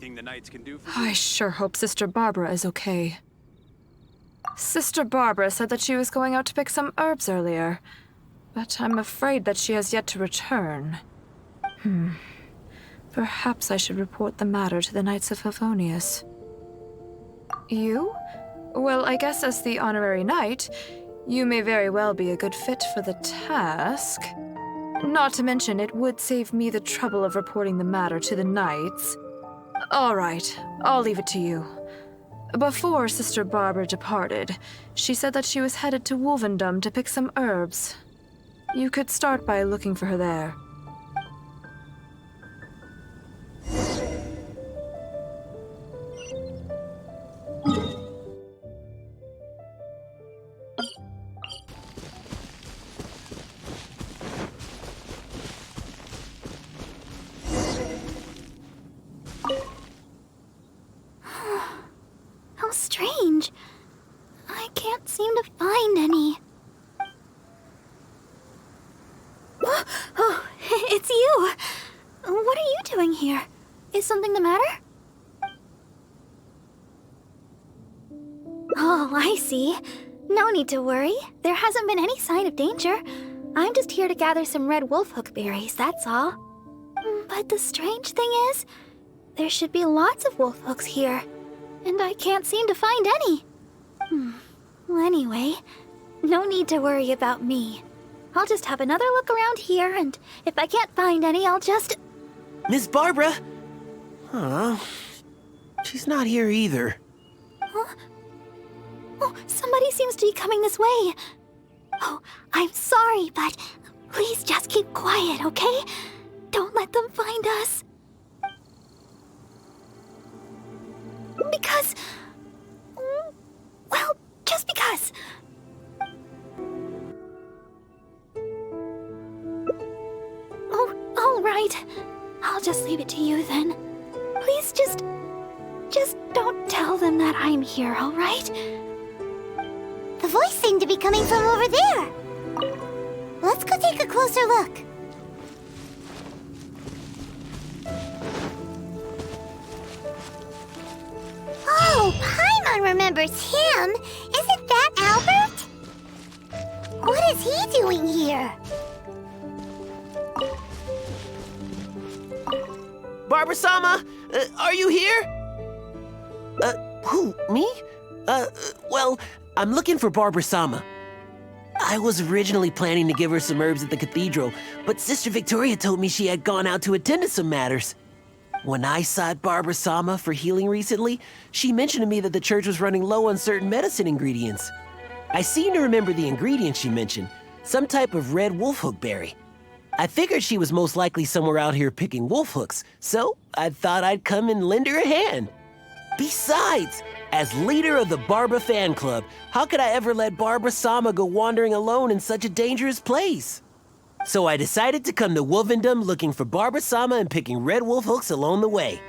anything the knights can do for you? I sure hope Sister Barbara is okay. Sister Barbara said that she was going out to pick some herbs earlier, but I'm afraid that she has yet to return. Perhaps I should report the matter to the Knights of Favonius. You? Well, I guess as the honorary knight, you may very well be a good fit for the task. Not to mention, it would save me the trouble of reporting the matter to the knights. All right, I'll leave it to you. Before Sister Barbara departed, she said that she was headed to Wolvendom to pick some herbs. You could start by looking for her there. How strange. I can't seem to find any. Oh, it's you. What are you doing here? Is something the matter? Oh, I see. No need to worry. There hasn't been any sign of danger. I'm just here to gather some red wolfhook berries, that's all. But the strange thing is, there should be lots of wolfhooks here, and I can't seem to find any. Well, anyway, no need to worry about me. I'll just have another look around here, and if I can't find any, I'll just... Miss Barbara? Huh? She's not here either. Huh? Oh, somebody seems to be coming this way. Oh, I'm sorry, but please just keep quiet, okay? Don't let them find us. Because... well, just because. Oh, all right. I'll just leave it to you then. Please just don't tell them that I'm here, all right? The voice seemed to be coming from over there. Let's go take a closer look. Oh, Paimon remembers him. Isn't that Albert? What is he doing here? Barbara-sama, are you here? Who, me? Well, I'm looking for Barbara-sama. I was originally planning to give her some herbs at the cathedral, but Sister Victoria told me she had gone out to attend to some matters. When I sought Barbara-sama for healing recently, she mentioned to me that the church was running low on certain medicine ingredients. I seem to remember the ingredients she mentioned, some type of red wolfhook berry. I figured she was most likely somewhere out here picking wolfhooks, so I thought I'd come and lend her a hand. Besides, as leader of the Barbara fan club, how could I ever let Barbara-sama go wandering alone in such a dangerous place? So I decided to come to Wolvendom looking for Barbara-sama and picking red wolfhooks along the way.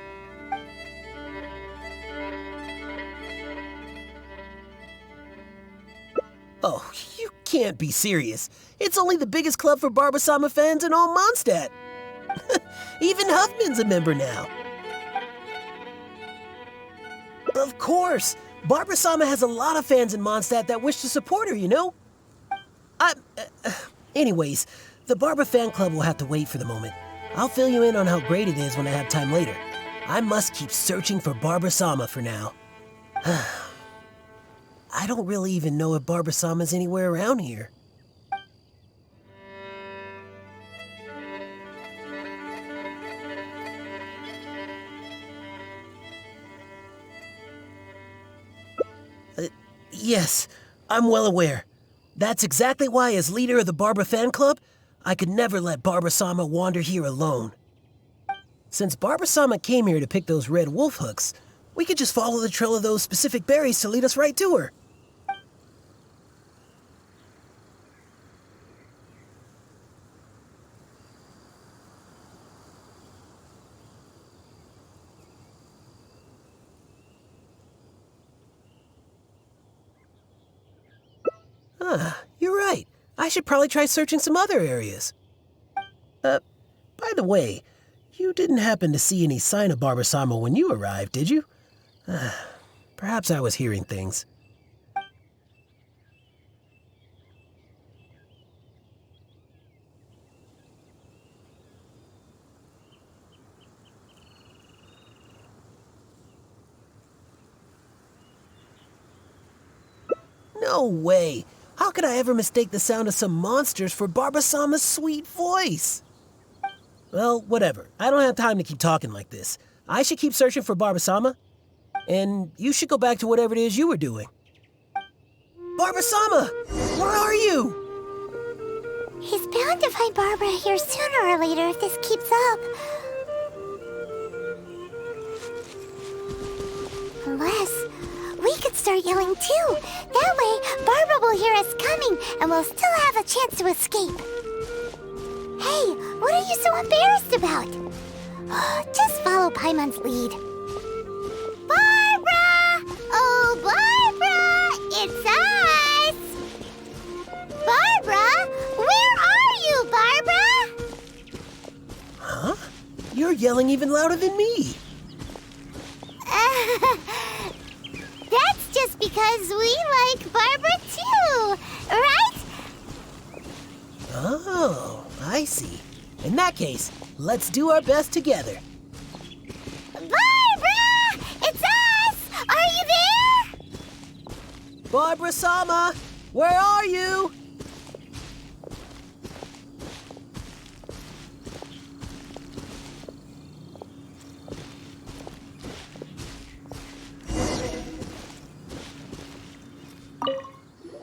Oh, you can't be serious. It's only the biggest club for Barbara-sama fans in all Mondstadt. Even Huffman's a member now. Of course. Barbara-sama has a lot of fans in Mondstadt that wish to support her, you know? Anyways, the Barbara fan club will have to wait for the moment. I'll fill you in on how great it is when I have time later. I must keep searching for Barbara-sama for now. I don't really even know if Barbara-sama's anywhere around here. Yes, I'm well aware. That's exactly why, as leader of the Barbara fan club, I could never let Barbara-sama wander here alone. Since Barbara-sama came here to pick those red wolfhooks, we could just follow the trail of those specific berries to lead us right to her. You're right. I should probably try searching some other areas. By the way, You didn't happen to see any sign of Barbara-sama when you arrived, did you? Perhaps I was hearing things. No way! How could I ever mistake the sound of some monsters for Barbara-sama's sweet voice? Well, whatever. I don't have time to keep talking like this. I should keep searching for Barbara-sama, and you should go back to whatever it is you were doing. Barbara-sama! Where are you? He's bound to find Barbara here sooner or later if this keeps up. Unless we could start yelling too. That way, Barbara will hear us coming and we'll still have a chance to escape. Hey, what are you so embarrassed about? Just follow Paimon's lead. Barbara! Oh, Barbara! It's us! Barbara? Where are you, Barbara? Huh? You're yelling even louder than me. That's just because we like Barbara too, right? Oh, I see. In that case, let's do our best together. Barbara! It's us! Are you there? Barbara-sama, where are you?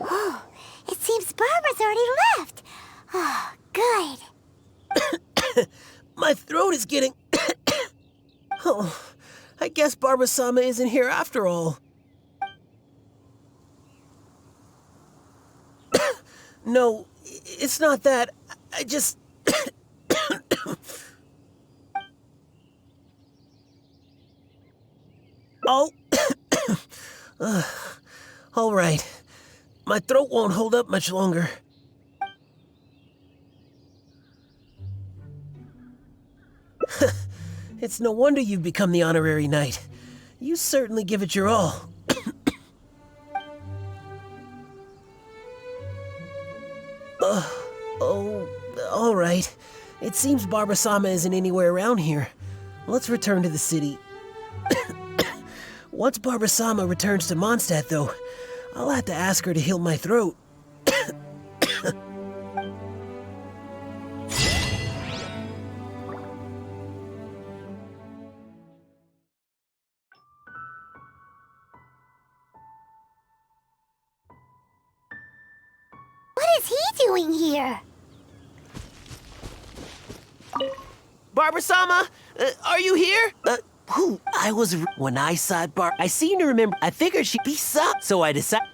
Oh, it seems Barbara's already left. Oh, good. My throat is getting... Oh, I guess Barbara-sama isn't here after all. No, it's not that. I just... Oh. All right. My throat won't hold up much longer. It's no wonder you've become the honorary knight. You certainly give it your all. Oh, all right. It seems Barbara-sama isn't anywhere around here. Let's return to the city. Once Barbara-sama returns to Mondstadt, though, I'll have to ask her to heal my throat. What is he doing here? Barbara-sama, are you here? When I saw Barb, I seem to remember, I figured she'd be so I decided.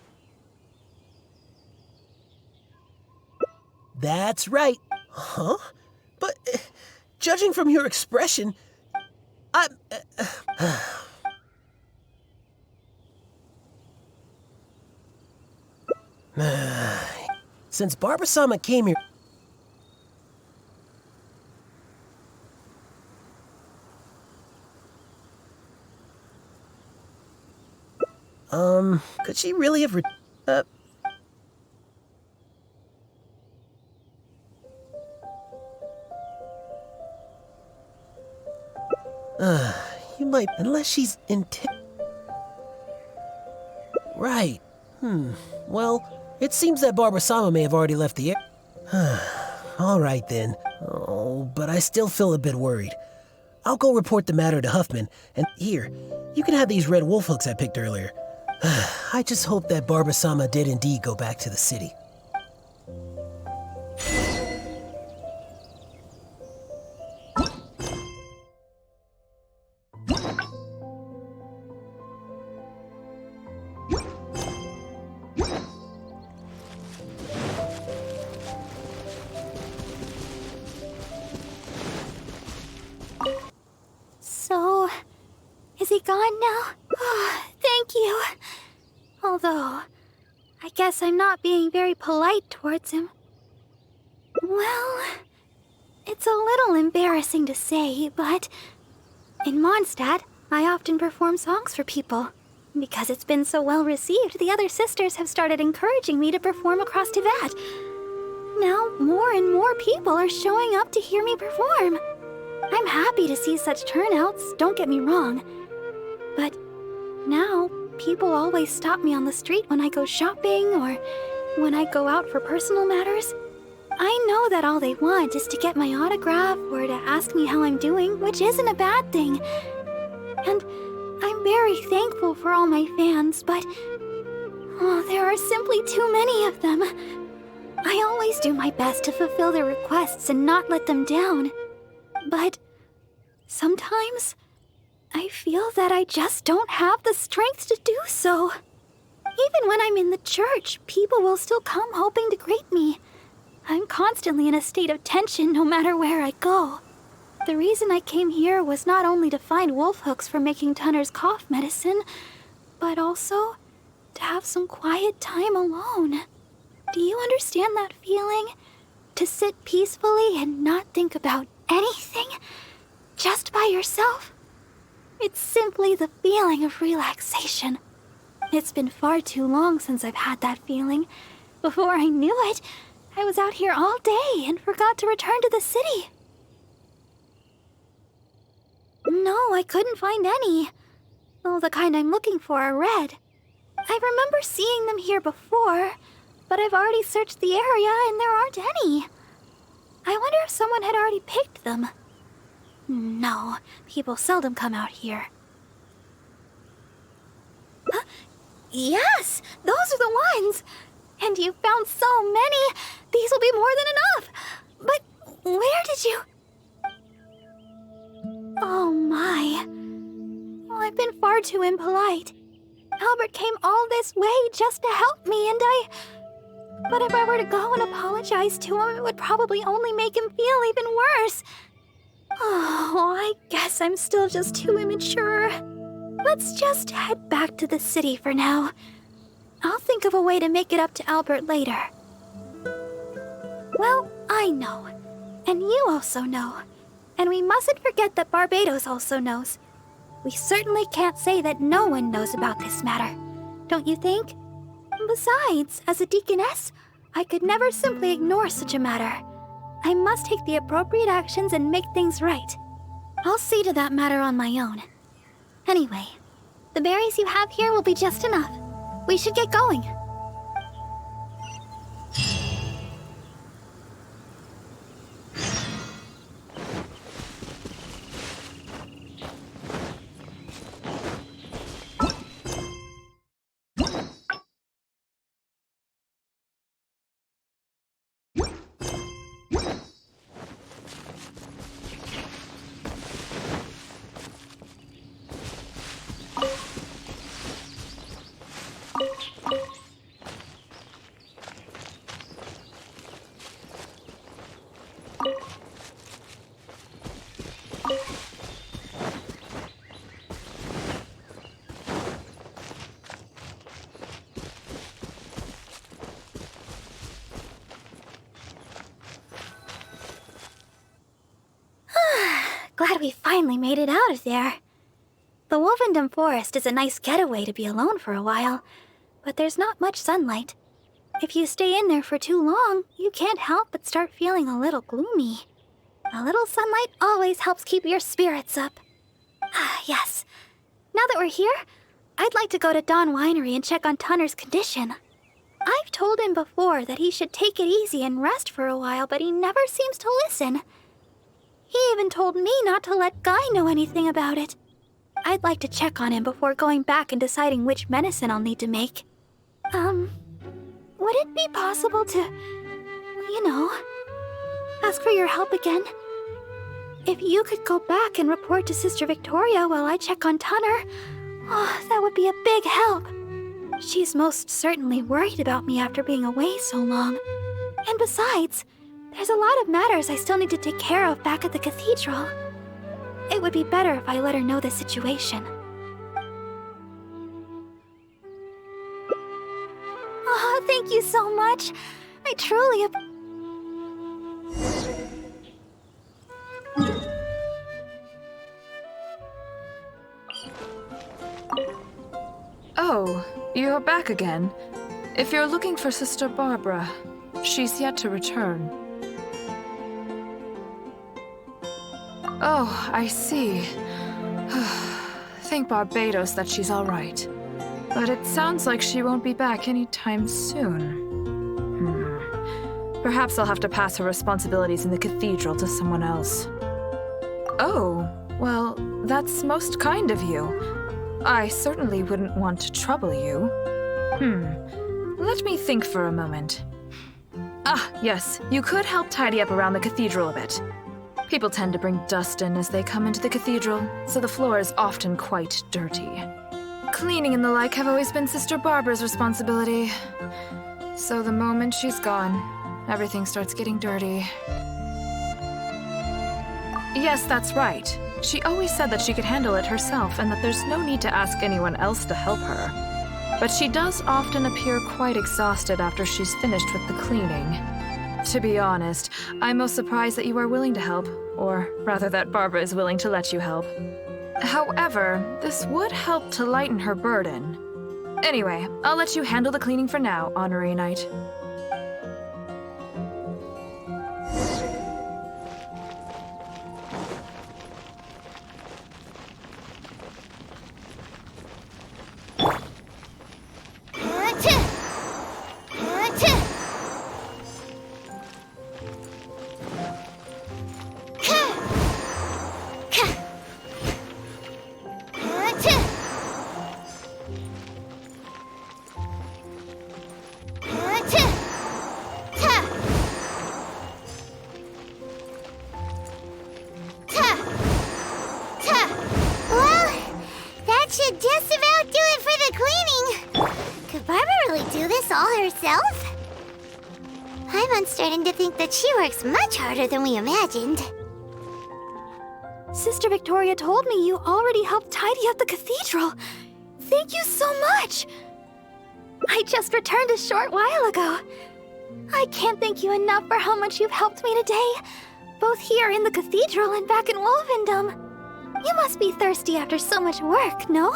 That's right. Huh? But, judging from your expression, I'm... Since Barbara-sama came here... Could she really have you might, unless she's Right. Well, it seems that Barbara-sama may have already left the air. All right then. Oh, but I still feel a bit worried. I'll go report the matter to Huffman, and here, you can have these red wolfhooks I picked earlier. I just hope that Barbara-sama did indeed go back to the city. So, is he gone now? Oh, thank you. Although, I guess I'm not being very polite towards him. Well, It's a little embarrassing to say, but in Mondstadt, I often perform songs for people. Because it's been so well received, the other sisters have started encouraging me to perform across Tivat. Now, more and more people are showing up to hear me perform. I'm happy to see such turnouts, don't get me wrong. But now, people always stop me on the street when I go shopping or when I go out for personal matters. I know that all they want is to get my autograph or to ask me how I'm doing, which isn't a bad thing. And I'm very thankful for all my fans, but there are simply too many of them. I always do my best to fulfill their requests and not let them down. But sometimes I feel that I just don't have the strength to do so. Even when I'm in the church, people will still come hoping to greet me. I'm constantly in a state of tension no matter where I go. The reason I came here was not only to find wolfhooks for making Tunner's cough medicine, but also to have some quiet time alone. Do you understand that feeling? To sit peacefully and not think about anything? Just by yourself? It's simply the feeling of relaxation. It's been far too long since I've had that feeling. Before I knew it, I was out here all day and forgot to return to the city. No, I couldn't find any. Though the kind I'm looking for are red. I remember seeing them here before, but I've already searched the area and there aren't any. I wonder if someone had already picked them. No, people seldom come out here. Yes, those are the ones! And you found so many! These will be more than enough! But where did you... Oh my. Well, I've been far too impolite. Albert came all this way just to help me, and But if I were to go and apologize to him, it would probably only make him feel even worse. Oh, I guess I'm still just too immature. Let's just head back to the city for now. I'll think of a way to make it up to Albert later. Well, I know. And you also know. And we mustn't forget that Barbados also knows. We certainly can't say that no one knows about this matter, don't you think? Besides, as a deaconess, I could never simply ignore such a matter. I must take the appropriate actions and make things right. I'll see to that matter on my own. Anyway, the berries you have here will be just enough. We should get going. Glad we finally made it out of there. The Wolvendom Forest is a nice getaway to be alone for a while, but there's not much sunlight. If you stay in there for too long, you can't help but start feeling a little gloomy. A little sunlight always helps keep your spirits up. Yes. Now that we're here, I'd like to go to Dawn Winery and check on Tunner's condition. I've told him before that he should take it easy and rest for a while, but he never seems to listen. He even told me not to let Guy know anything about it. I'd like to check on him before going back and deciding which medicine I'll need to make. Would it be possible to, ask for your help again? If you could go back and report to Sister Victoria while I check on Tunner, that would be a big help. She's most certainly worried about me after being away so long. And besides, there's a lot of matters I still need to take care of back at the cathedral. It would be better if I let her know the situation. Oh, thank you so much. I truly Oh, you're back again. If you're looking for Sister Barbara, she's yet to return. Oh, I see. Thank Barbados that she's all right. But it sounds like she won't be back anytime soon. Perhaps I'll have to pass her responsibilities in the cathedral to someone else. Oh, well, that's most kind of you. I certainly wouldn't want to trouble you. Let me think for a moment. Ah, yes, you could help tidy up around the cathedral a bit. People tend to bring dust in as they come into the cathedral, so the floor is often quite dirty. Cleaning and the like have always been Sister Barbara's responsibility. So the moment she's gone, everything starts getting dirty. Yes, that's right. She always said that she could handle it herself and that there's no need to ask anyone else to help her. But she does often appear quite exhausted after she's finished with the cleaning. To be honest, I'm most surprised that you are willing to help, or rather that Barbara is willing to let you help. However, this would help to lighten her burden. Anyway, I'll let you handle the cleaning for now, Honorary Knight. Just about do it for the cleaning. Could Barbara really do this all herself? I'm starting to think that she works much harder than we imagined. Sister Victoria told me you already helped tidy up the cathedral. Thank you so much. I just returned a short while ago. I can't thank you enough for how much you've helped me today, both here in the cathedral and back in Wolfendom. You must be thirsty after so much work, no?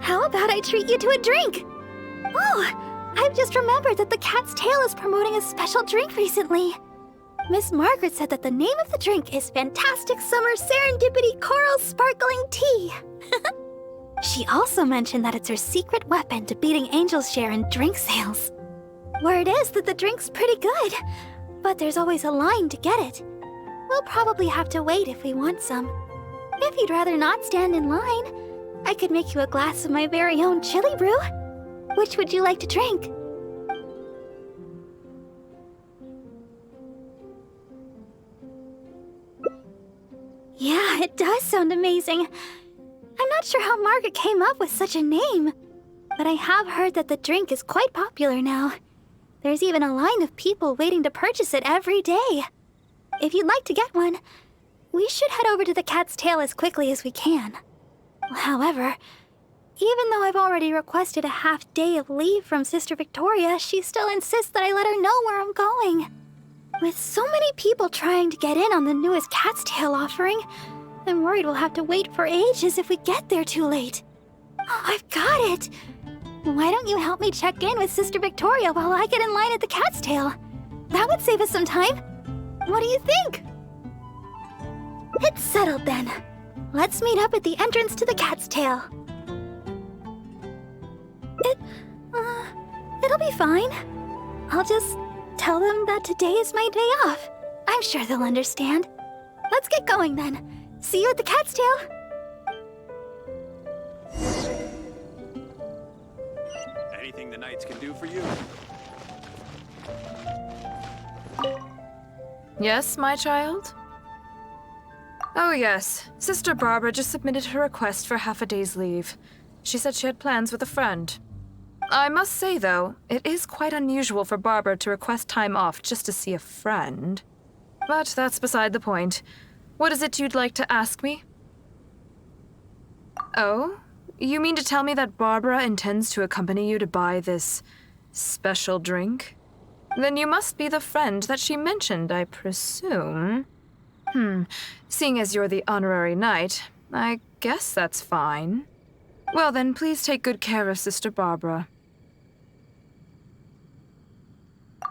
How about I treat you to a drink? Oh, I've just remembered that the Cat's Tail is promoting a special drink recently. Miss Margaret said that the name of the drink is Fantastic Summer Serendipity Coral Sparkling Tea. She also mentioned that it's her secret weapon to beating Angel's share in drink sales. Word is that the drink's pretty good, but there's always a line to get it. We'll probably have to wait if we want some. If you'd rather not stand in line, I could make you a glass of my very own chilibrew. Which would you like to drink? Yeah, it does sound amazing. I'm not sure how Margaret came up with such a name, but I have heard that the drink is quite popular now. There's even a line of people waiting to purchase it every day. If you'd like to get one, we should head over to the Cat's Tail as quickly as we can. However, even though I've already requested a half-day of leave from Sister Victoria, she still insists that I let her know where I'm going. With so many people trying to get in on the newest Cat's Tail offering, I'm worried we'll have to wait for ages if we get there too late. Oh, I've got it! Why don't you help me check in with Sister Victoria while I get in line at the Cat's Tail? That would save us some time. What do you think? It's settled then. Let's meet up at the entrance to the Cat's Tail. It'll be fine. I'll just tell them that today is my day off. I'm sure they'll understand. Let's get going then. See you at the Cat's Tail. Anything the Knights can do for you? Yes, my child? Oh yes, Sister Barbara just submitted her request for half a day's leave. She said she had plans with a friend. I must say, though, it is quite unusual for Barbara to request time off just to see a friend. But that's beside the point. What is it you'd like to ask me? Oh? You mean to tell me that Barbara intends to accompany you to buy this special drink? Then you must be the friend that she mentioned, I presume. Seeing as you're the honorary knight, I guess that's fine. Well then, please take good care of Sister Barbara.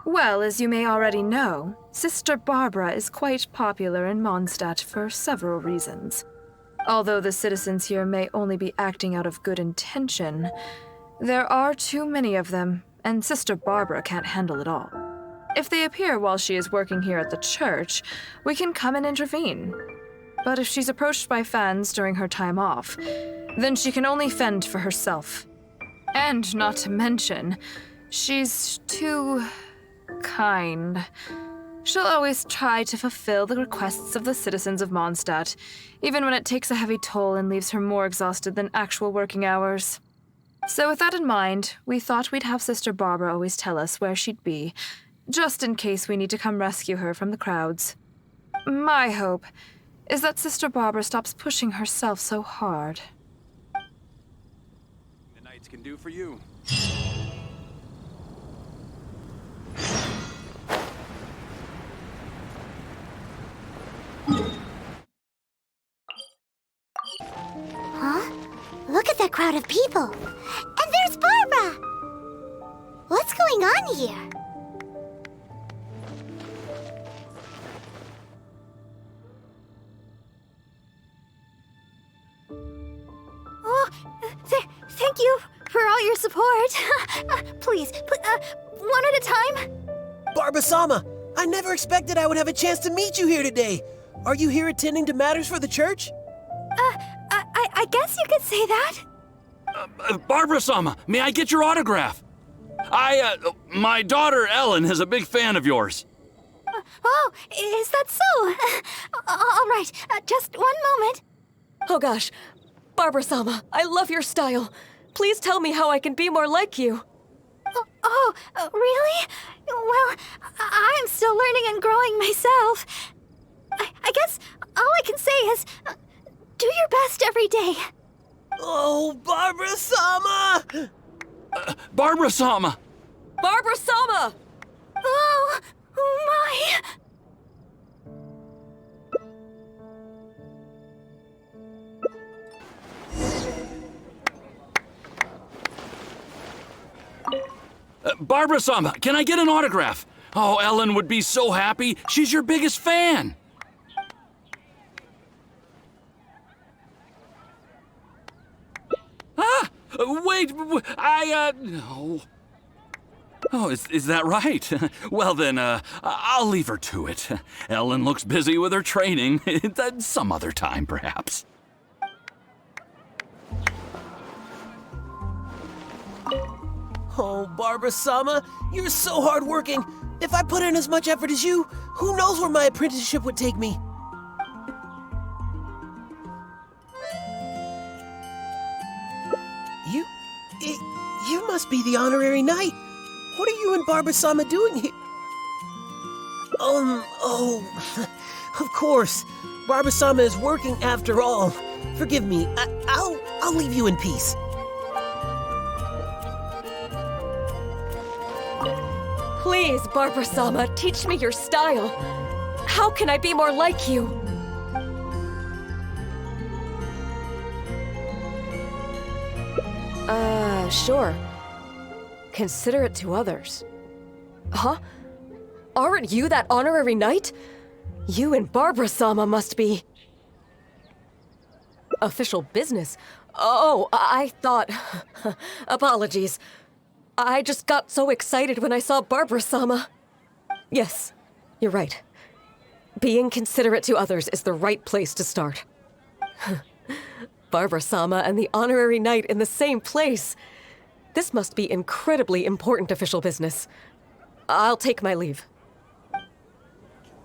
Well, as you may already know, Sister Barbara is quite popular in Mondstadt for several reasons. Although the citizens here may only be acting out of good intention, there are too many of them, and Sister Barbara can't handle it all. If they appear while she is working here at the church, we can come and intervene. But if she's approached by fans during her time off, then she can only fend for herself. And not to mention, she's too kind. She'll always try to fulfill the requests of the citizens of Mondstadt, even when it takes a heavy toll and leaves her more exhausted than actual working hours. So with that in mind, we thought we'd have Sister Barbara always tell us where she'd be, just in case we need to come rescue her from the crowds. My hope is that Sister Barbara stops pushing herself so hard. The knights can do for you. Huh? Look at that crowd of people. And there's Barbara! What's going on here? Oh, thank you for all your support. Please, one at a time. Barbara-sama, I never expected I would have a chance to meet you here today. Are you here attending to matters for the church? I guess you could say that. Barbara-sama, may I get your autograph? My daughter Ellen is a big fan of yours. Oh, is that so? All right, just one moment. Oh gosh, Barbara-sama, I love your style. Please tell me how I can be more like you. Really? Well, I'm still learning and growing myself. I guess all I can say is, do your best every day. Oh, Barbara-sama! Barbara-sama! Barbara-sama! Oh, my... Barbara-sama, can I get an autograph? Oh, Ellen would be so happy. She's your biggest fan. Wait, no. Oh, is that right? Well then, I'll leave her to it. Ellen looks busy with her training. Some other time, perhaps. Oh, Barbara-sama, you're so hardworking. If I put in as much effort as you, who knows where my apprenticeship would take me? You must be the honorary knight. What are you and Barbara-sama doing here? Of course. Barbara-sama is working after all. Forgive me. I'll leave you in peace. Please, Barbara-sama, teach me your style. How can I be more like you? Sure. Considerate to others. Huh? Aren't you that honorary knight? You and Barbara-sama must be... official business. Oh, I thought... Apologies. I just got so excited when I saw Barbara-sama. Yes, you're right. Being considerate to others is the right place to start. Barbara-sama and the honorary knight in the same place. This must be incredibly important official business. I'll take my leave.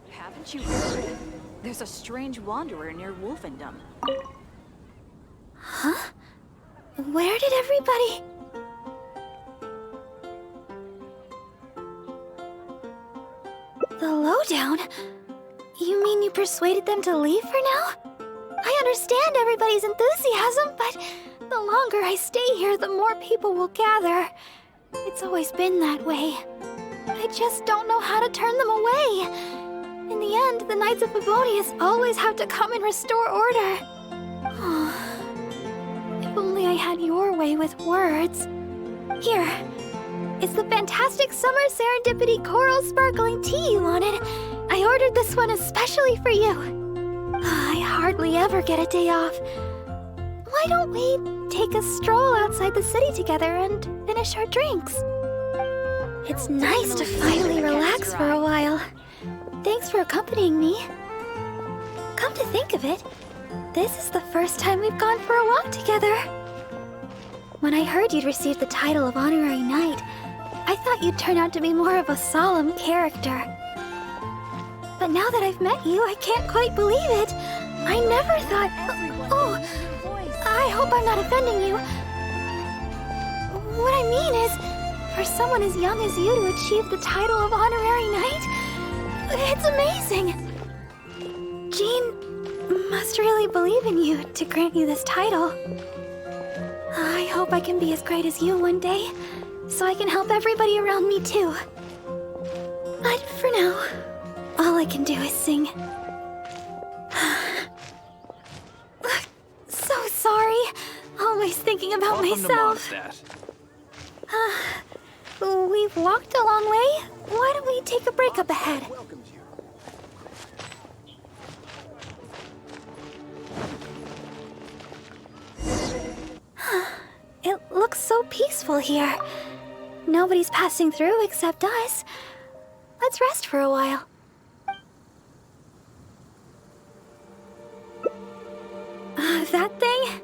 Haven't you heard? There's a strange wanderer near Wolfendom. Huh? Where did everybody... The lowdown? You mean you persuaded them to leave for now? I understand everybody's enthusiasm, but the longer I stay here, the more people will gather. It's always been that way. I just don't know how to turn them away. In the end, the Knights of Favonius always have to come and restore order. If only I had your doorway with words. Here. It's the fantastic summer serendipity coral sparkling tea you wanted. I ordered this one especially for you. I hardly ever get a day off. Why don't we take a stroll outside the city together and finish our drinks? It's nice to finally relax for a while. Thanks for accompanying me. Come to think of it, this is the first time we've gone for a walk together. When I heard you'd received the title of Honorary Knight, I thought you'd turn out to be more of a solemn character. But now that I've met you, I can't quite believe it. I never thought... Oh, I hope I'm not offending you. What I mean is, for someone as young as you to achieve the title of Honorary Knight, it's amazing. Jean must really believe in you to grant you this title. I hope I can be as great as you one day, so I can help everybody around me too. But for now, all I can do is sing. So sorry. Always thinking about myself. We've walked a long way. Why don't we take a break up ahead? It looks so peaceful here. Nobody's passing through except us. Let's rest for a while. That thing?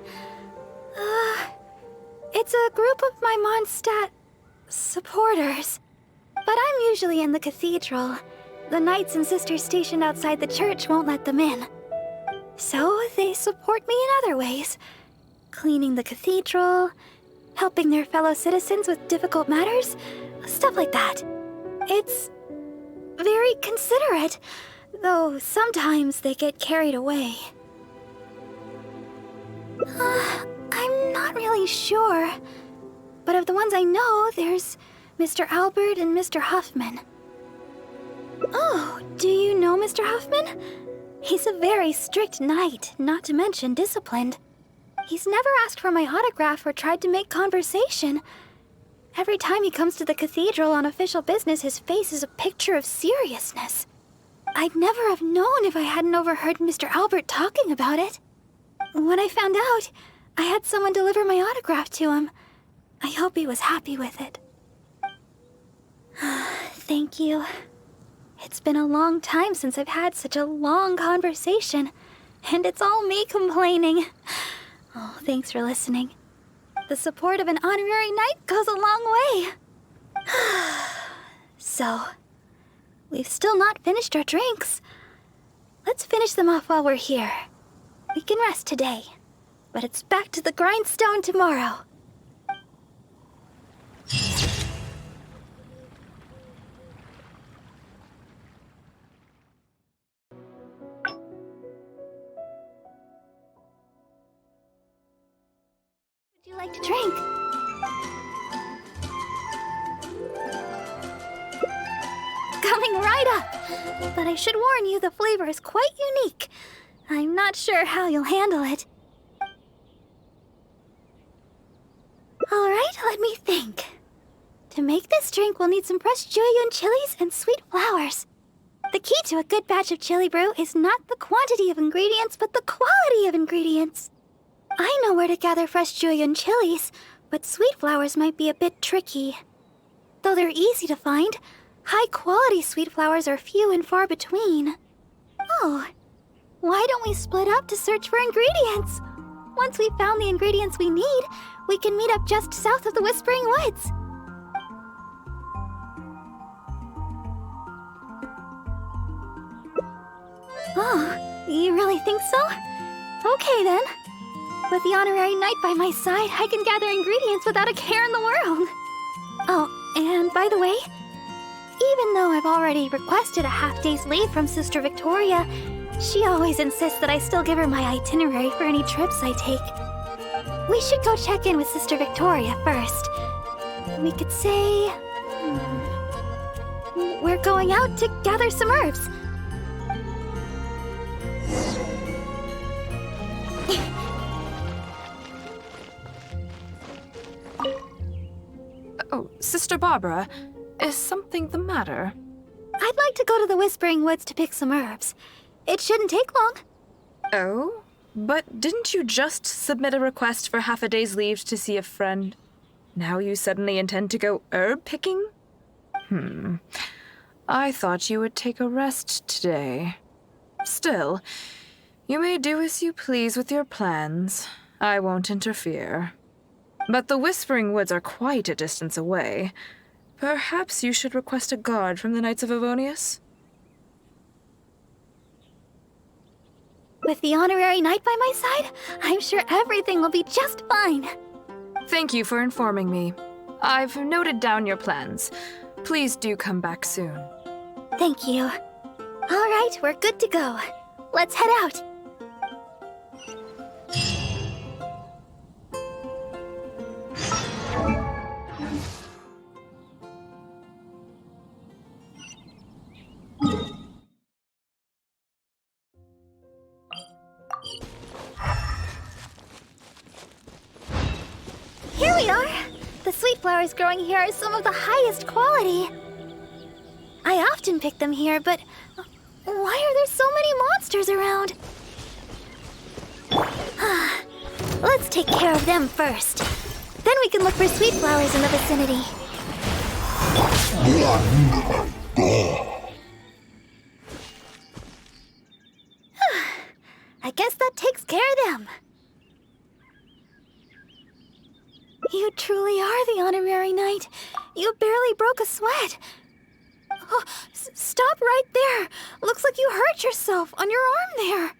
It's a group of my mondstadt supporters. But I'm usually in the cathedral. The knights and sisters stationed outside the church won't let them in. So they support me in other ways. Cleaning the cathedral, helping their fellow citizens with difficult matters, stuff like that. It's very considerate, though sometimes they get carried away. I'm not really sure, but of the ones I know, there's Mr. Albert and Mr. Huffman. Oh, do you know Mr. Huffman? He's a very strict knight, not to mention disciplined. He's never asked for my autograph or tried to make conversation. Every time he comes to the cathedral on official business, his face is a picture of seriousness. I'd never have known if I hadn't overheard Mr. Albert talking about it. When I found out, I had someone deliver my autograph to him. I hope he was happy with it. Thank you. It's been a long time since I've had such a long conversation, and it's all me complaining. Oh, thanks for listening. The support of an honorary knight goes a long way. So, we've still not finished our drinks. Let's finish them off while we're here. We can rest today, but it's back to the grindstone tomorrow. Would you like to drink? Coming right up! But I should warn you, the flavor is quite unique. I'm not sure how you'll handle it. Alright, let me think. To make this drink, we'll need some fresh julienne chilies and sweet flowers. The key to a good batch of chilibrew is not the quantity of ingredients, but the quality of ingredients. I know where to gather fresh julienne chilies, but sweet flowers might be a bit tricky. Though they're easy to find, high-quality sweet flowers are few and far between. Oh, why don't we split up to search for ingredients? Once we've found the ingredients we need, we can meet up just south of the Whispering Woods. Oh, you really think so? Okay then. With the honorary knight by my side, I can gather ingredients without a care in the world. Oh, and by the way, even though I've already requested a half-day's leave from Sister Victoria, she always insists that I still give her my itinerary for any trips I take. We should go check in with Sister Victoria first. We could say... we're going out to gather some herbs. Sister Barbara, is something the matter? I'd like to go to the Whispering Woods to pick some herbs. It shouldn't take long. Oh? But didn't you just submit a request for half a day's leave to see a friend? Now you suddenly intend to go herb picking? I thought you would take a rest today. Still, you may do as you please with your plans. I won't interfere. But the Whispering Woods are quite a distance away. Perhaps you should request a guard from the Knights of Favonius? With the honorary knight by my side, I'm sure everything will be just fine. Thank you for informing me. I've noted down your plans. Please do come back soon. Thank you. All right, we're good to go. Let's head out. Here we are! The sweet flowers growing here are some of the highest quality. I often pick them here, but why are there so many monsters around? Let's take care of them first. Then we can look for sweet flowers in the vicinity. I guess that takes care of them. You truly are the honorary knight. You barely broke a sweat. Oh, stop right there. Looks like you hurt yourself on your arm there.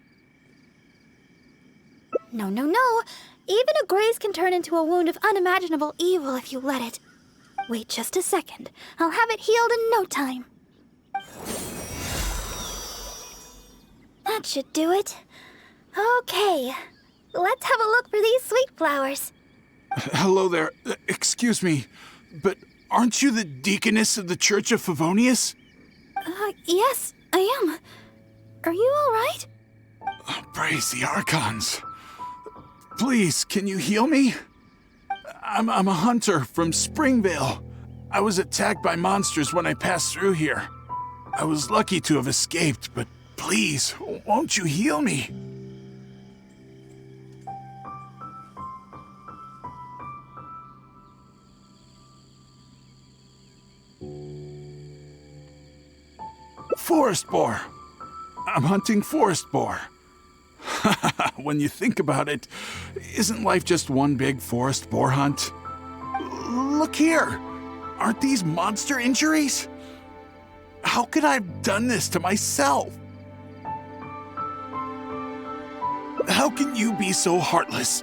No, no, no. Even a graze can turn into a wound of unimaginable evil if you let it. Wait just a second. I'll have it healed in no time. That should do it. Okay. Let's have a look for these sweet flowers. Hello there. Excuse me, but aren't you the deaconess of the Church of Favonius? Yes, I am. Are you all right? Praise the Archons. Please, can you heal me? I'm a hunter from Springvale. I was attacked by monsters when I passed through here. I was lucky to have escaped, but please, won't you heal me? Forest boar. I'm hunting forest boar. When you think about it, isn't life just one big forest boar hunt? Look here. Aren't these monster injuries? How could I have done this to myself? How can you be so heartless?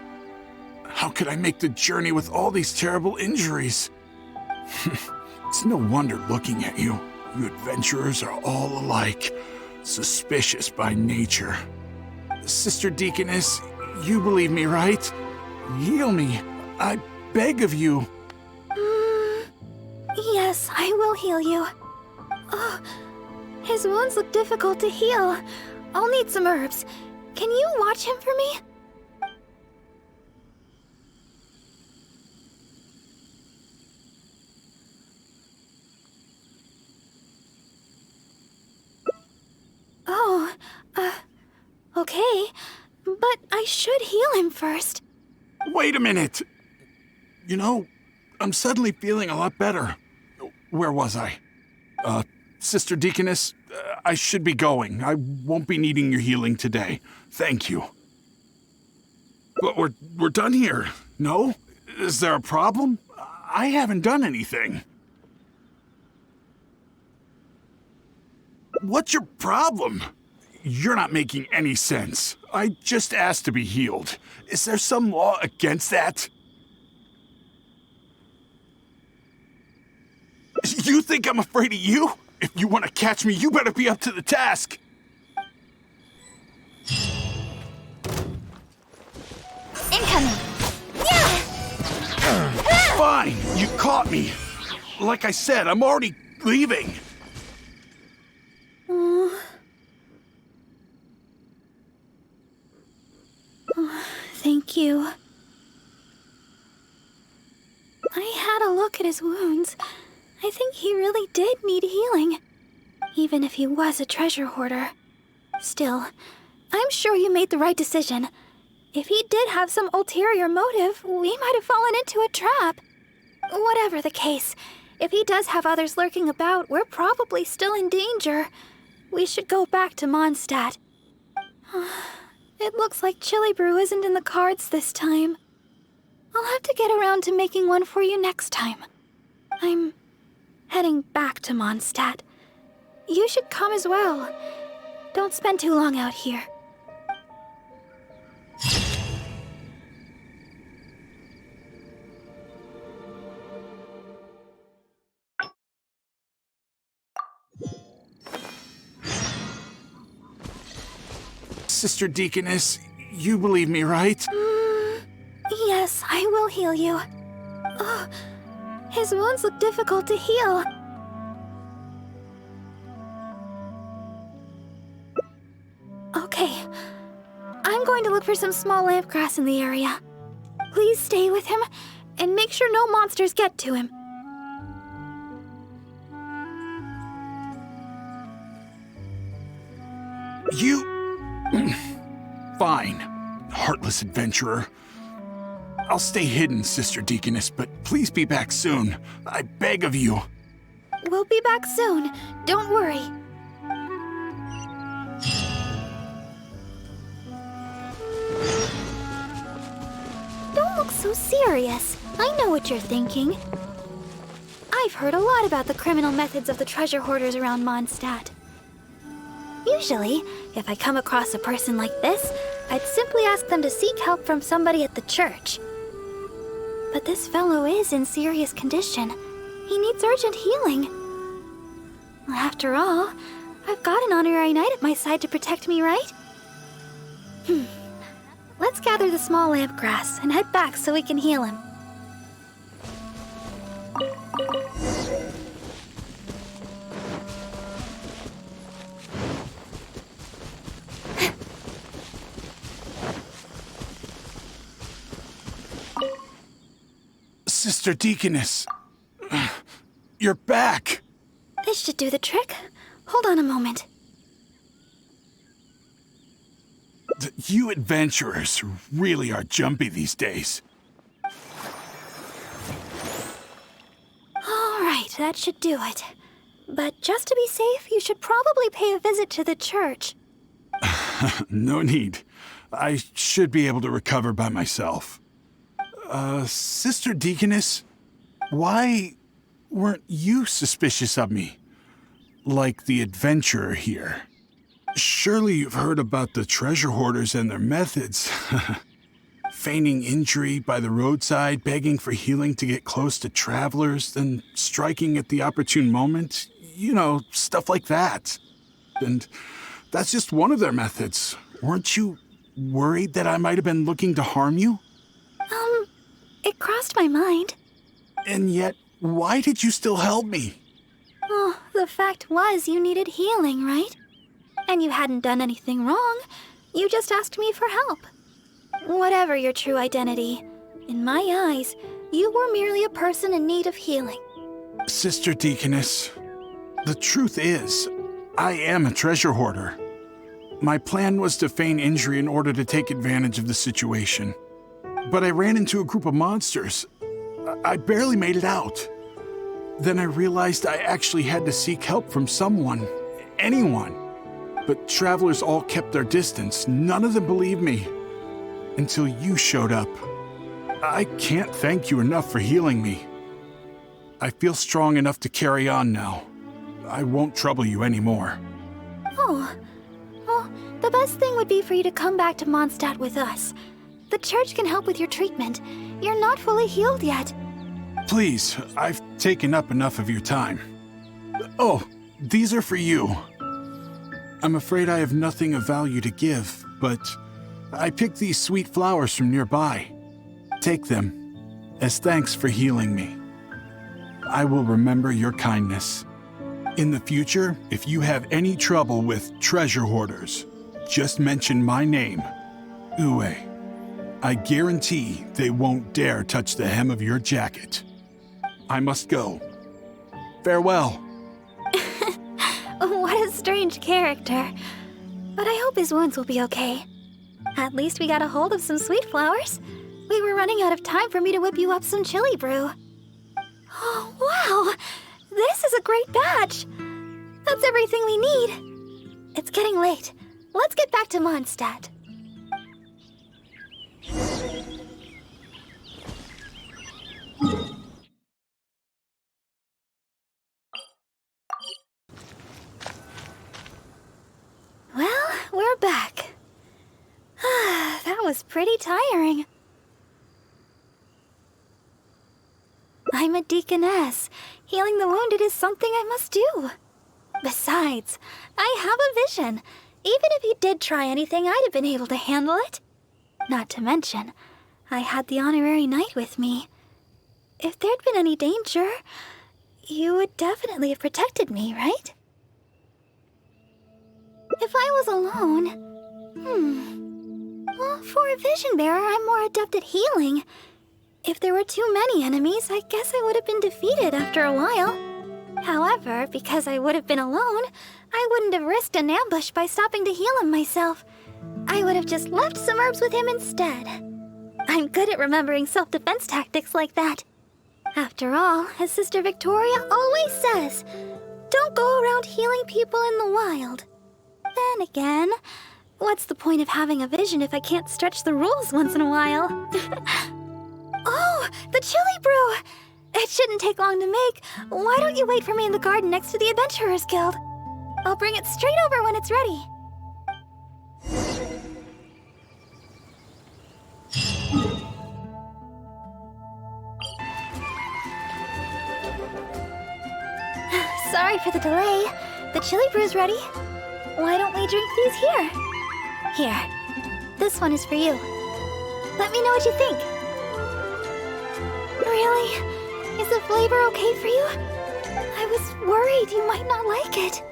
How could I make the journey with all these terrible injuries? It's no wonder looking at you. You adventurers are all alike, suspicious by nature. Sister Deaconess, you believe me, right? Heal me. I beg of you. Yes, I will heal you. Oh, his wounds look difficult to heal. I'll need some herbs. Can you watch him for me? Oh, okay. But I should heal him first. Wait a minute. You know, I'm suddenly feeling a lot better. Where was I? Sister Deaconess, I should be going. I won't be needing your healing today. Thank you. But we're done here, no? Is there a problem? I haven't done anything. What's your problem? You're not making any sense. I just asked to be healed. Is there some law against that? You think I'm afraid of you? If you want to catch me, you better be up to the task. Incoming! Yeah! Fine, you caught me. Like I said, I'm already leaving. Thank you. I had a look at his his wounds. I think he really did need healing. Even if he was a treasure hoarder. Still, I'm sure you made the right decision. If he did have some ulterior motive, we might have fallen into a trap. Whatever the case, if he does have others lurking about, we're probably still in danger. We should go back to Mondstadt. It looks like chilibrew isn't in the cards this time. I'll have to get around to making one for you next time. I'm heading back to Mondstadt. You should come as well. Don't spend too long out here. Sister Deaconess, you believe me, right? Yes, I will heal you. Oh, his wounds look difficult to heal. Okay, I'm going to look for some small lamp grass in the area. Please stay with him, and make sure no monsters get to him. You... Fine, heartless adventurer. I'll stay hidden, Sister Deaconess, but please be back soon. I beg of you. We'll be back soon. Don't worry. Don't look so serious. I know what you're thinking. I've heard a lot about the criminal methods of the treasure hoarders around Mondstadt. Usually, if I come across a person like this, I'd simply ask them to seek help from somebody at the church. But this fellow is in serious condition. He needs urgent healing. After all, I've got an honorary knight at my side to protect me, right? Let's gather the small lamp grass and head back so we can heal him. Sister Deaconess, you're back. This should do the trick. Hold on a moment. You adventurers really are jumpy these days. All right, that should do it. But just to be safe, you should probably pay a visit to the church. No need. I should be able to recover by myself. Sister Deaconess, why weren't you suspicious of me? Like the adventurer here. Surely you've heard about the treasure hoarders and their methods. Feigning injury by the roadside, begging for healing to get close to travelers, then striking at the opportune moment. You know, stuff like that. And that's just one of their methods. Weren't you worried that I might have been looking to harm you? It crossed my mind. And yet, why did you still help me? Oh, the fact was you needed healing, right? And you hadn't done anything wrong. You just asked me for help. Whatever your true identity, in my eyes, you were merely a person in need of healing. Sister Deaconess, the truth is, I am a treasure hoarder. My plan was to feign injury in order to take advantage of the situation. But I ran into a group of monsters. I barely made it out. Then I realized I actually had to seek help from someone, anyone. But travelers all kept their distance. None of them believed me. Until you showed up. I can't thank you enough for healing me. I feel strong enough to carry on now. I won't trouble you anymore. Oh, well, the best thing would be for you to come back to Mondstadt with us. The church can help with your treatment. You're not fully healed yet. Please, I've taken up enough of your time. Oh, these are for you. I'm afraid I have nothing of value to give, but I picked these sweet flowers from nearby. Take them as thanks for healing me. I will remember your kindness. In the future, if you have any trouble with treasure hoarders, just mention my name, Liyue. I guarantee they won't dare touch the hem of your jacket. I must go. Farewell. What a strange character. But I hope his wounds will be okay. At least we got a hold of some sweet flowers. We were running out of time for me to whip you up some chilibrew. Oh, wow! This is a great batch! That's everything we need. It's getting late. Let's get back to Mondstadt. Well, we're back. That was pretty tiring. I'm a deaconess. Healing the wounded is something I must do. Besides, I have a vision. Even if you did try anything, I'd have been able to handle it. Not to mention, I had the honorary knight with me. If there'd been any danger, you would definitely have protected me, right? If I was alone... Well, for a vision bearer, I'm more adept at healing. If there were too many enemies, I guess I would have been defeated after a while. However, because I would have been alone, I wouldn't have risked an ambush by stopping to heal him myself. I would have just left some herbs with him instead. I'm good at remembering self-defense tactics like that. After all, as Sister Victoria always says, don't go around healing people in the wild. Then again, what's the point of having a vision if I can't stretch the rules once in a while? Oh, the chilibrew! It shouldn't take long to make. Why don't you wait for me in the garden next to the Adventurers Guild? I'll bring it straight over when it's ready. Sorry for the delay. The chilibrew's ready. Why don't we drink these here? Here. This one is for you. Let me know what you think. Really? Is the flavor okay for you? I was worried you might not like it.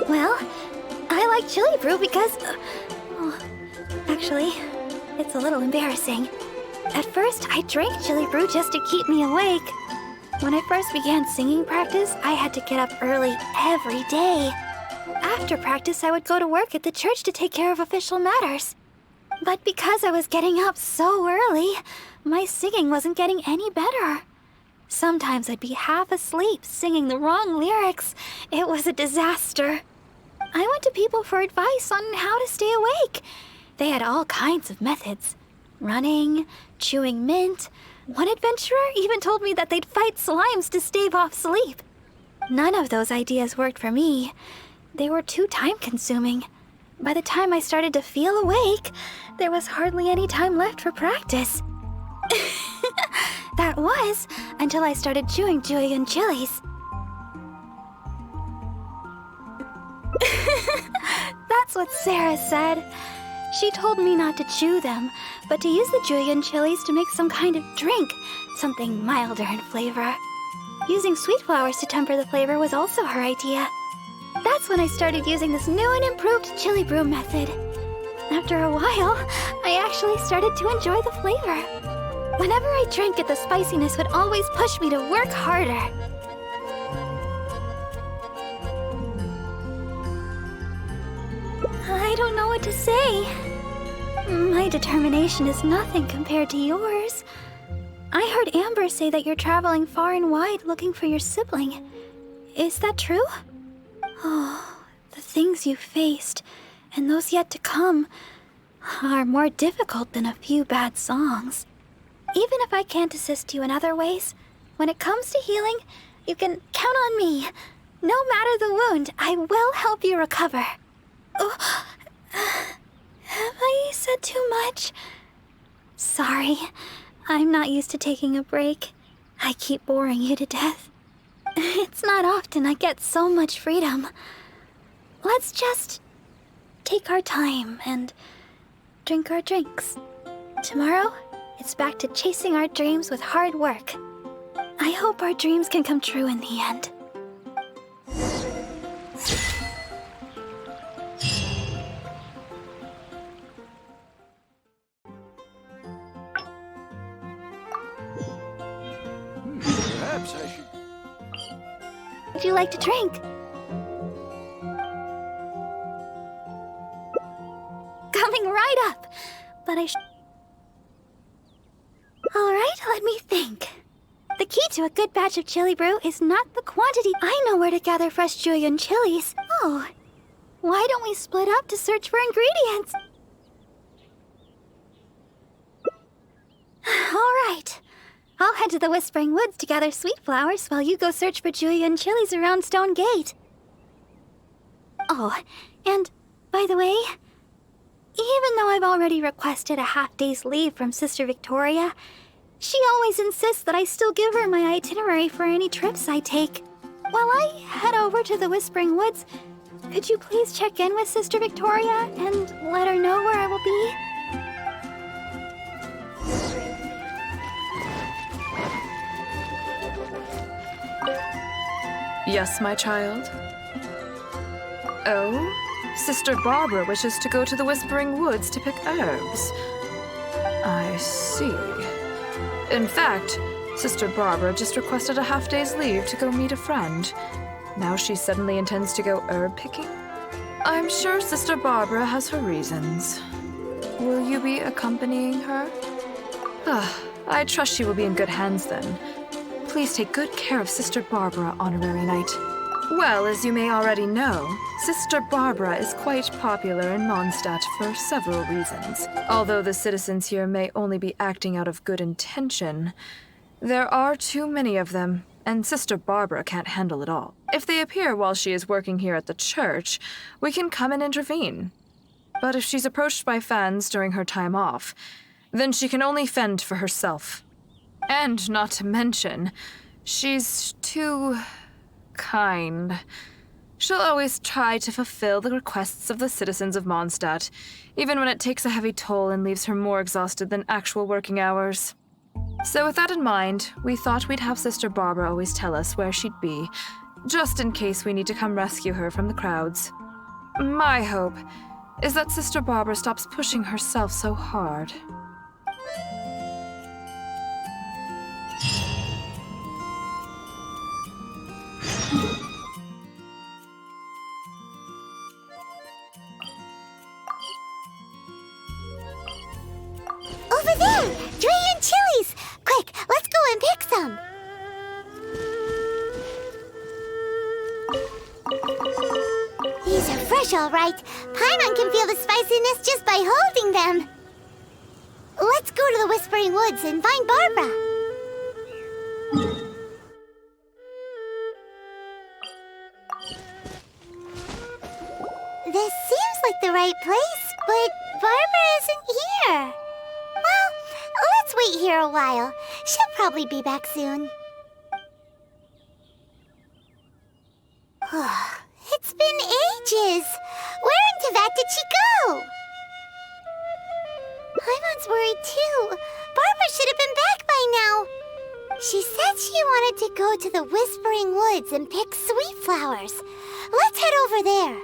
Well, I like chilibrew because... actually, it's a little embarrassing. At first, I drank chilibrew just to keep me awake. When I first began singing practice, I had to get up early every day. After practice, I would go to work at the church to take care of official matters. But because I was getting up so early, my singing wasn't getting any better. Sometimes I'd be half asleep singing the wrong lyrics. It was a disaster. I went to people for advice on how to stay awake. They had all kinds of methods. Running, chewing mint. One adventurer even told me that they'd fight slimes to stave off sleep. None of those ideas worked for me. They were too time-consuming. By the time I started to feel awake, there was hardly any time left for practice. That was until I started chewing julienne chilies. That's what Sarah said. She told me not to chew them, but to use the julienne chilies to make some kind of drink, something milder in flavor. Using sweet flowers to temper the flavor was also her idea. That's when I started using this new and improved chilibrew method. After a while, I actually started to enjoy the flavor. Whenever I drank it, the spiciness would always push me to work harder. I don't know what to say. My determination is nothing compared to yours. I heard Amber say that you're traveling far and wide looking for your sibling. Is that true? Oh, the things you faced, and those yet to come, are more difficult than a few bad songs. Even if I can't assist you in other ways, when it comes to healing, you can count on me. No matter the wound, I will help you recover. Oh, have I said too much? Sorry, I'm not used to taking a break. I keep boring you to death. It's not often I get so much freedom. Let's just take our time and drink our drinks. Tomorrow, it's back to chasing our dreams with hard work. I hope our dreams can come true in the end. Perhaps I should... Would you like to drink? Coming right up. But All right, let me think. The key to a good batch of chili brew is not the quantity. I know where to gather fresh julienne chilies. Oh, why don't we split up to search for ingredients? All right. I'll head to the Whispering Woods to gather sweet flowers while you go search for julienne chilies around Stone Gate. Oh, and by the way, even though I've already requested a half-day's leave from Sister Victoria, she always insists that I still give her my itinerary for any trips I take. While I head over to the Whispering Woods, could you please check in with Sister Victoria and let her know where I will be? Yes, my child? Oh? Sister Barbara wishes to go to the Whispering Woods to pick herbs. I see. In fact, Sister Barbara just requested a half-day's leave to go meet a friend. Now she suddenly intends to go herb picking? I'm sure Sister Barbara has her reasons. Will you be accompanying her? I trust she will be in good hands then. Please take good care of Sister Barbara, Honorary Knight. Well, as you may already know, Sister Barbara is quite popular in Mondstadt for several reasons. Although the citizens here may only be acting out of good intention, there are too many of them, and Sister Barbara can't handle it all. If they appear while she is working here at the church, we can come and intervene. But if she's approached by fans during her time off, then she can only fend for herself. And not to mention, she's too kind. She'll always try to fulfill the requests of the citizens of Mondstadt, even when it takes a heavy toll and leaves her more exhausted than actual working hours. So with that in mind, we thought we'd have Sister Barbara always tell us where she'd be, just in case we need to come rescue her from the crowds. My hope is that Sister Barbara stops pushing herself so hard. Over there! Julienne chilies! Quick, let's go and pick some! These are fresh, all right. Paimon can feel the spiciness just by holding them. Let's go to the Whispering Woods and find Barbara. This seems like the right place, but Barbara isn't here. Well, let's wait here a while. She'll probably be back soon. It's been ages. Where in Teyvat did she go? Paimon's worried too. Barbara should have been back by now. She said she wanted to go to the Whispering Woods and pick sweet flowers. Let's head over there.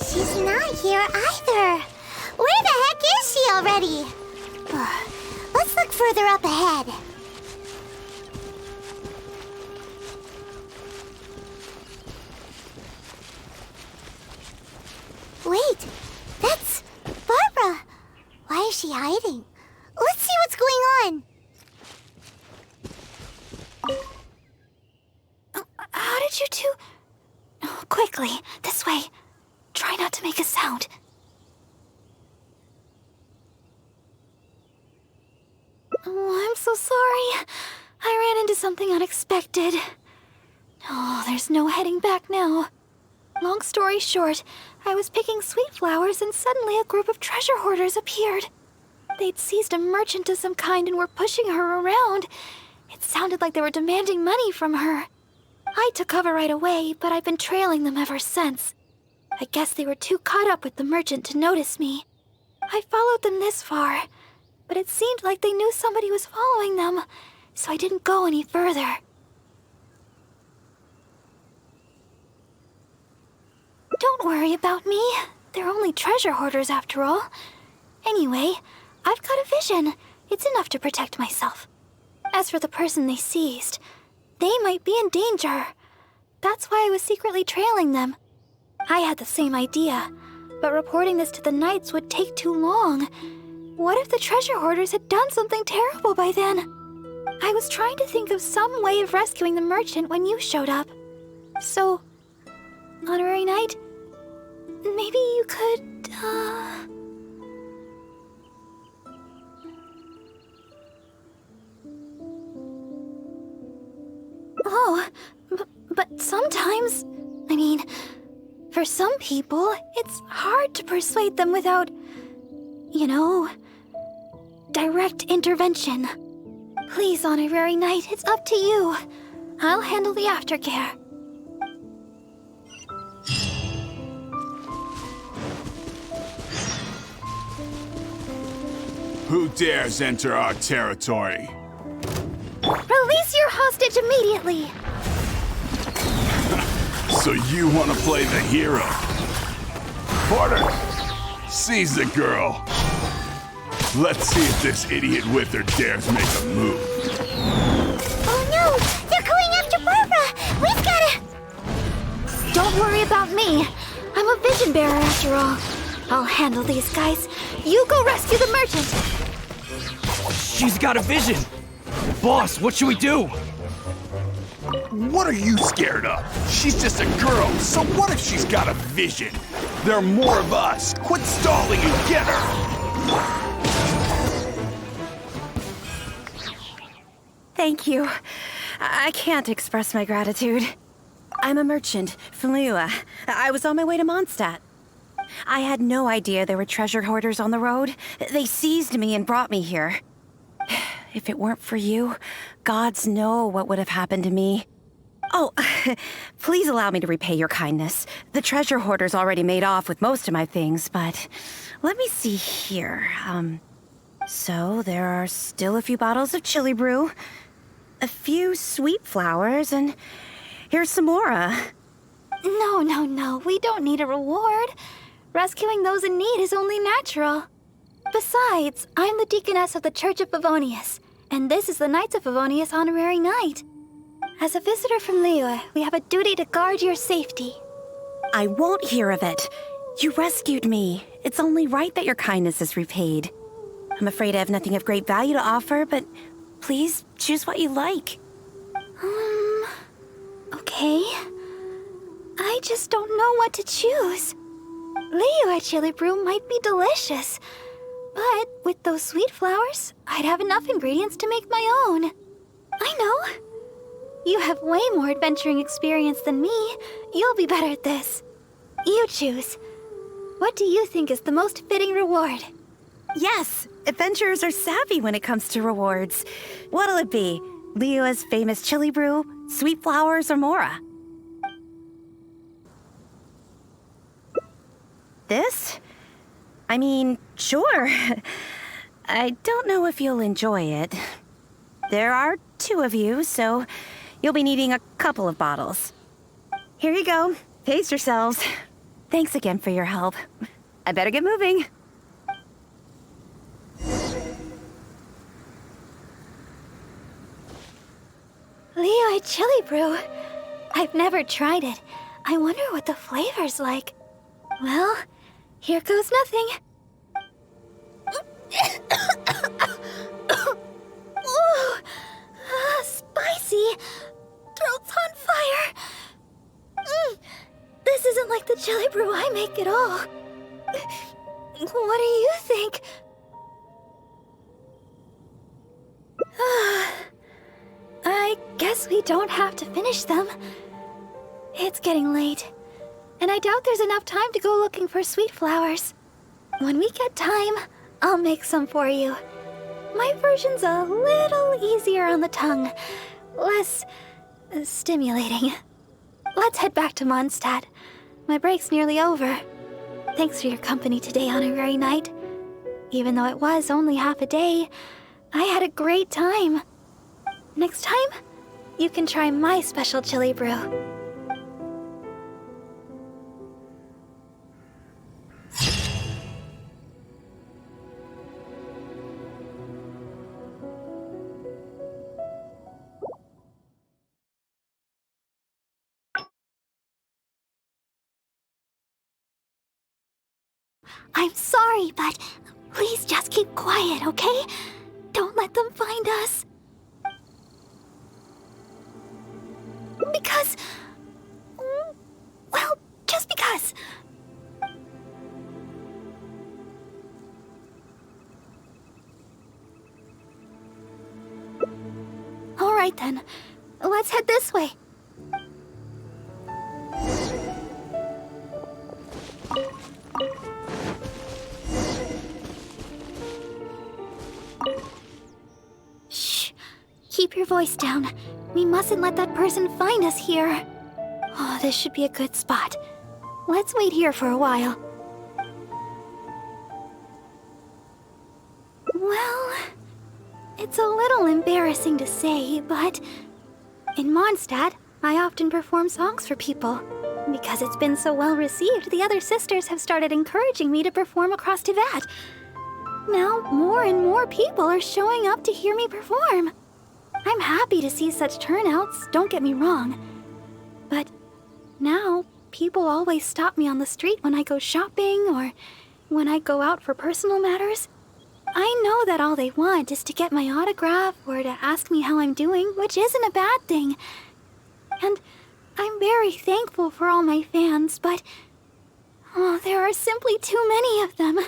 She's not here either. Where the heck is she already? Let's look further up ahead. Wait, that's Barbara. Why is she hiding? Let's see what's going on. How did you two... Quickly, this way. Try not to make a sound. Oh, I'm so sorry. I ran into something unexpected. Oh, there's no heading back now. Long story short, I was picking sweet flowers and suddenly a group of treasure hoarders appeared. They'd seized a merchant of some kind and were pushing her around. It sounded like they were demanding money from her. I took cover right away, but I've been trailing them ever since. I guess they were too caught up with the merchant to notice me. I followed them this far, but it seemed like they knew somebody was following them, so I didn't go any further. Don't worry about me. They're only treasure hoarders after all. Anyway, I've got a vision. It's enough to protect myself. As for the person they seized, they might be in danger. That's why I was secretly trailing them. I had the same idea, but reporting this to the knights would take too long. What if the treasure hoarders had done something terrible by then? I was trying to think of some way of rescuing the merchant when you showed up. So, Honorary Knight, maybe you could, Oh, but sometimes, for some people, it's hard to persuade them without, direct intervention. Please, Honorary Knight, it's up to you. I'll handle the aftercare. Who dares enter our territory? Release your hostage immediately! So you want to play the hero? Porter, seize the girl. Let's see if this idiot with her dares make a move. Oh no! They're going after Barbara! We've gotta... Don't worry about me. I'm a vision bearer after all. I'll handle these guys. You go rescue the merchant. She's got a vision! Boss, what should we do? What are you scared of? She's just a girl, so what if she's got a vision? There are more of us. Quit stalling and get her! Thank you. I can't express my gratitude. I'm a merchant from Liyue. I was on my way to Mondstadt. I had no idea there were treasure hoarders on the road. They seized me and brought me here. If it weren't for you, gods know what would have happened to me. Oh, please allow me to repay your kindness. The treasure hoarders already made off with most of my things, but let me see here. So there are still a few bottles of chilibrew, a few sweet flowers, and here's some more. No, we don't need a reward. Rescuing those in need is only natural. Besides, I'm the deaconess of the Church of Favonius, and this is the Knights of Favonius Honorary Knight. As a visitor from Liyue, we have a duty to guard your safety. I won't hear of it. You rescued me. It's only right that your kindness is repaid. I'm afraid I have nothing of great value to offer, but please choose what you like. Okay. I just don't know what to choose. Liyue chilibrew might be delicious, but with those sweet flowers, I'd have enough ingredients to make my own. I know. You have way more adventuring experience than me. You'll be better at this. You choose. What do you think is the most fitting reward? Yes, adventurers are savvy when it comes to rewards. What'll it be? Liyue's famous chilibrew, sweet flowers, or mora? This? Sure. I don't know if you'll enjoy it. There are 2 of you, so you'll be needing a couple of bottles. Here you go. Pace yourselves. Thanks again for your help. I better get moving. Liyue chilibrew. I've never tried it. I wonder what the flavor's like. Well, here goes nothing. Ooh, spicy. Throat's on fire. This isn't like the chilibrew I make at all. What do you think? I guess we don't have to finish them. It's getting late, and I doubt there's enough time to go looking for sweet flowers. When we get time, I'll make some for you. My version's a little easier on the tongue. Less stimulating. Let's head back to Mondstadt. My break's nearly over. Thanks for your company today, Honorary Knight. Even though it was only half a day, I had a great time. Next time, you can try my special chilibrew. I'm sorry, but please just keep quiet, okay? Don't let them find us. Because... well, just because. All right then, let's head this way. Shh. Keep your voice down. We mustn't let that person find us here. Oh, this should be a good spot. Let's wait here for a while. Well, it's a little embarrassing to say, but in Mondstadt, I often perform songs for people. Because it's been so well received, the other sisters have started encouraging me to perform across Teyvat. Now, more and more people are showing up to hear me perform. I'm happy to see such turnouts, don't get me wrong. But now, people always stop me on the street when I go shopping or when I go out for personal matters. I know that all they want is to get my autograph or to ask me how I'm doing, which isn't a bad thing. And I'm very thankful for all my fans, but there are simply too many of them.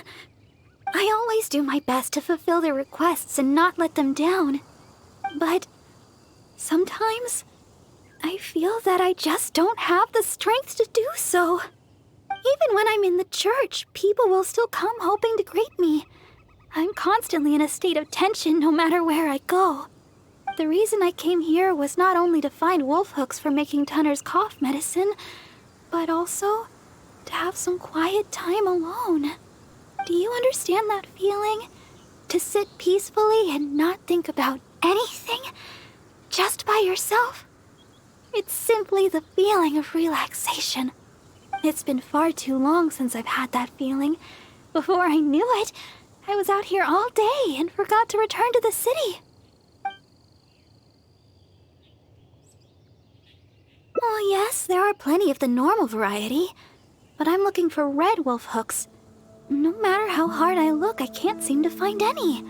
I always do my best to fulfill their requests and not let them down. But sometimes I feel that I just don't have the strength to do so. Even when I'm in the church, people will still come hoping to greet me. I'm constantly in a state of tension no matter where I go. The reason I came here was not only to find wolfhooks for making Tunner's cough medicine, but also to have some quiet time alone. Do you understand that feeling? To sit peacefully and not think about anything? Just by yourself? It's simply the feeling of relaxation. It's been far too long since I've had that feeling. Before I knew it, I was out here all day and forgot to return to the city. Oh yes, there are plenty of the normal variety, but I'm looking for red wolfhooks. No matter how hard I look, I can't seem to find any.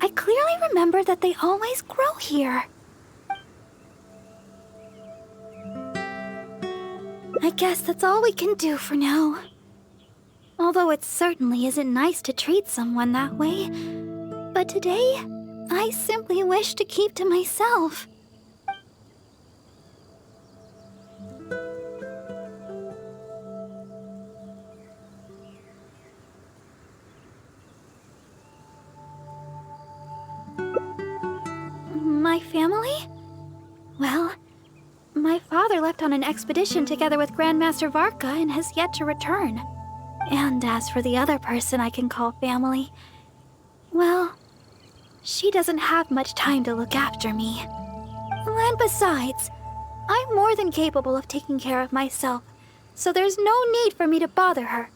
I clearly remember that they always grow here. I guess that's all we can do for now. Although it certainly isn't nice to treat someone that way. But today, I simply wish to keep to myself. My family? Well, my father left on an expedition together with Grandmaster Varka and has yet to return. And as for the other person I can call family, well, she doesn't have much time to look after me. And besides, I'm more than capable of taking care of myself, so there's no need for me to bother her.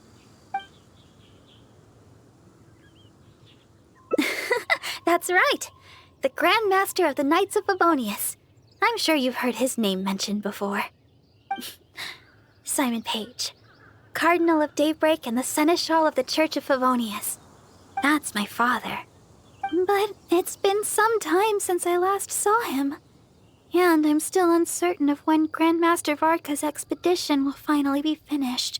That's right. The Grand Master of the Knights of Favonius. I'm sure you've heard his name mentioned before. Simon Page, Cardinal of Daybreak and the Seneschal of the Church of Favonius. That's my father. But it's been some time since I last saw him. And I'm still uncertain of when Grandmaster Varka's expedition will finally be finished.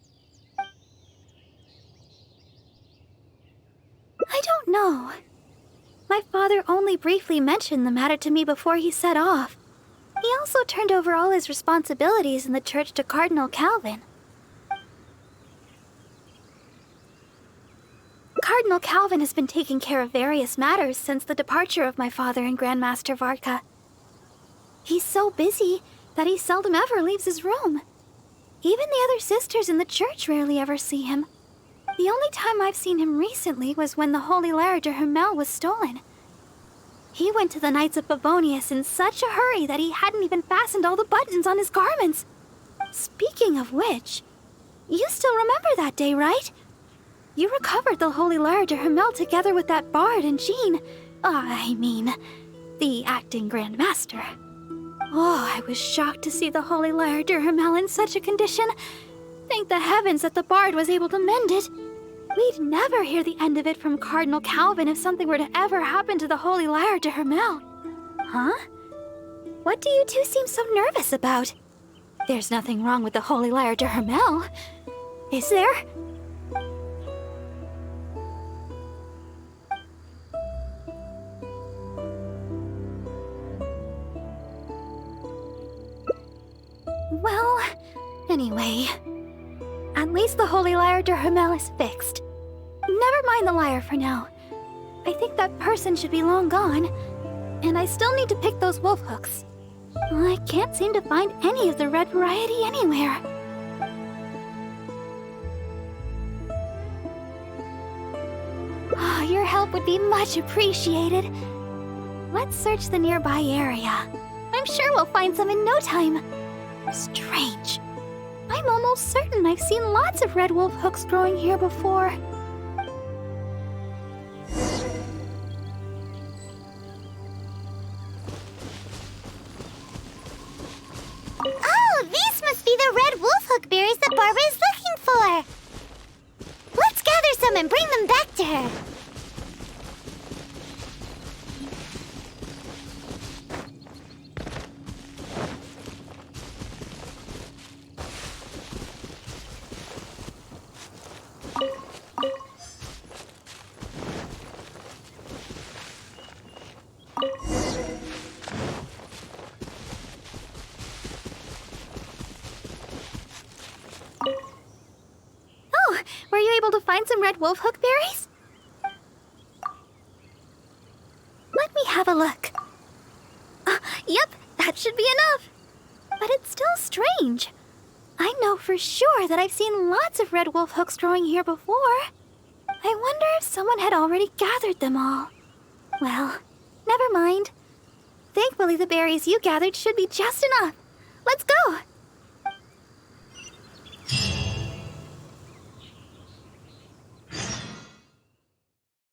I don't know. My father only briefly mentioned the matter to me before he set off. He also turned over all his responsibilities in the church to Cardinal Calvin. Cardinal Calvin has been taking care of various matters since the departure of my father and Grandmaster Varka. He's so busy that he seldom ever leaves his room. Even the other sisters in the church rarely ever see him. The only time I've seen him recently was when the Holy Lyre de Hermel was stolen. He went to the Knights of Favonius in such a hurry that he hadn't even fastened all the buttons on his garments. Speaking of which, you still remember that day, right? You recovered the Holy Lyre de Hermel together with that bard and Jean. The acting Grand Master. Oh, I was shocked to see the Holy Lyre de Hermel in such a condition. Thank the heavens that the bard was able to mend it. We'd never hear the end of it from Cardinal Calvin if something were to ever happen to the Holy Lyre de Hermel. Huh? What do you two seem so nervous about? There's nothing wrong with the Holy Lyre de Hermel, is there? Well, anyway, at least the Holy Lyre de Hermel is fixed. Never mind the lyre for now. I think that person should be long gone, and I still need to pick those wolfhooks. I can't seem to find any of the red variety anywhere. Your help would be much appreciated. Let's search the nearby area. I'm sure we'll find some in no time. Strange. I'm almost certain I've seen lots of red wolfhooks growing here before. Oh, these must be the red wolfhook berries that Barbara is looking for. Let's gather some and bring them back to her. Oh, were you able to find some red wolfhook berries? Let me have a look. Yep, that should be enough. But it's still strange. I know for sure that I've seen lots of red wolfhooks growing here before. I wonder if someone had already gathered them all. Well, never mind. Thankfully the berries you gathered should be just enough. Let's go!